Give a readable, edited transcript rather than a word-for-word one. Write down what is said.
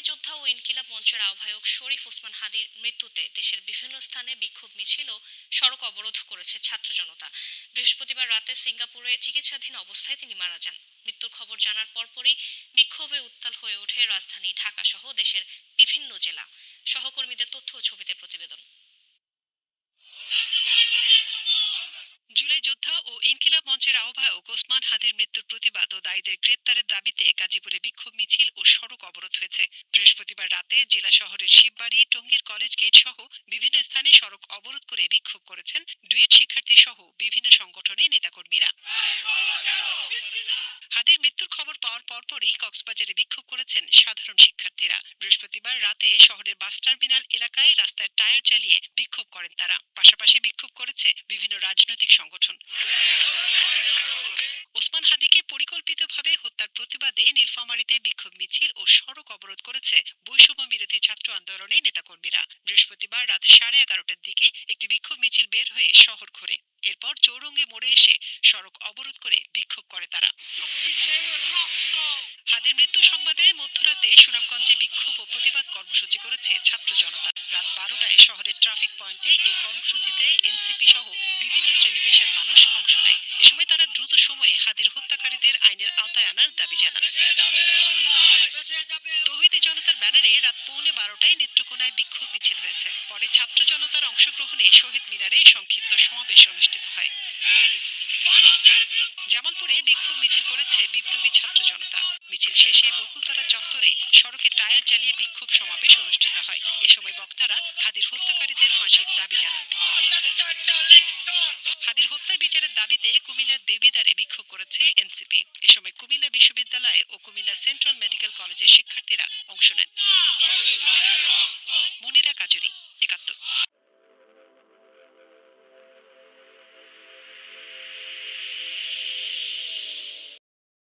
যোদ্ধা ও ইনকিলাব মঞ্চের আহ্বায়ক শরীফ ওসমান হাদির মৃত্যুতে দেশের বিভিন্ন স্থানে বিক্ষোভ মিছিল ও সড়ক অবরোধ করেছে ছাত্র জনতা। বৃহস্পতিবার রাতে সিঙ্গাপুরে চিকিৎসাধীন অবস্থায় তিনি মারা যান। মৃত্যুর খবর জানার পরপরই বিক্ষোভে উত্তাল হয়ে ওঠে রাজধানী ঢাকা সহ দেশের বিভিন্ন জেলা। সহকর্মীদের তথ্য ও ছবিতে প্রতিবেদন। জুলাই যোদ্ধা ও ইনকিলাব মঞ্চের আহ্বায়ক ওসমান হাদির মৃত্যুর প্রতিবাদ ও দায়ীদের গ্রেপ্তারের দাবিতে গাজীপুরে বিক্ষোভ মিছিল ও সড়ক অবরোধ হয়েছে। বৃহস্পতিবার রাতে জেলা শহরের শিববাড়ি, টঙ্গীর কলেজ গেট সহ বিভিন্ন স্থানে সড়ক অবরোধ করে বিক্ষোভ করেছেন ডুয়েট শিক্ষার্থী সহ বিভিন্ন সংগঠনের নেতাকর্মীরা। হাদির মৃত্যুর খবর পাওয়ার পরপরই কক্সবাজারে বিক্ষোভ করেছেন সাধারণ শিক্ষার্থীরা। বৃহস্পতিবার রাতে শহরের বাস টার্মিনাল এলাকায় রাস্তায় টায়ার জ্বালিয়ে বিক্ষোভ করেন তারা। পাশাপাশি বিক্ষোভ করেছে বিভিন্ন রাজনৈতিক সংগঠন। ওসমান হাদিকে পরিকল্পিতভাবে হত্যার প্রতিবাদে নীলফামারীতে বিক্ষোভ মিছিল ও সড়ক অবরোধ করেছে বৈষম্য বিরোধী ছাত্র আন্দোলনের নেতাকর্মীরা। বৃহস্পতিবার রাত 11:30টার দিকে একটি বিক্ষোভ মিছিল বের হয়ে শহর ঘোরে। এরপর চৌরঙ্গি মোড়ে এসে সড়ক অবরোধ করে বিক্ষোভ করে তারা। হাদির মৃত্যু সংবাদে মধ্যরাতে সুনামগঞ্জে বিক্ষোভ ও প্রতিবাদ কর্মসূচি করেছে ছাত্র জনতা। রাত 12টায় শহরের ট্রাফিক পয়েন্টে এই কর্মসূচিতে এনসিপি সহ বিভিন্ন শ্রেণী পেশার মানুষ অংশ নেয়। এ সময় তারা দ্রুত সময়ে হাদির হত্যাকারীদের আইনের আওতায় আনার দাবি জানান। তৌহিদি জনতার ব্যানারে রাত 11:15টায় নেত্রকোনায় বিক্ষোভ মিছিল হয়েছে। পরে ছাত্র জনতার অংশগ্রহণে শহীদ মিনারে সংক্ষিপ্ত সমাবেশ অনুষ্ঠিত হয়। জামালপুরে বিক্ষোভ মিছিল করেছে বিপ্লবী ছাত্র জনতা। মিছিল শেষে বকুলতলা চত্বরে সড়কে টায়ার জ্বালিয়ে বিক্ষোভ সমাবেশ অনুষ্ঠিত হয়। এ সময় বক্তারা হাদির হত্যাকারীদের ফাঁসির দাবি জানান। হাদির হত্যার বিচারের দাবিতে কুমিল্লার দেবিদ্বারে বিক্ষোভ করেছে এনসিপি। এ সময় কুমিল্লা বিশ্ববিদ্যালয় ও কুমিল্লা সেন্ট্রাল মেডিকেল কলেজের শিক্ষার্থীরা অংশ নেন।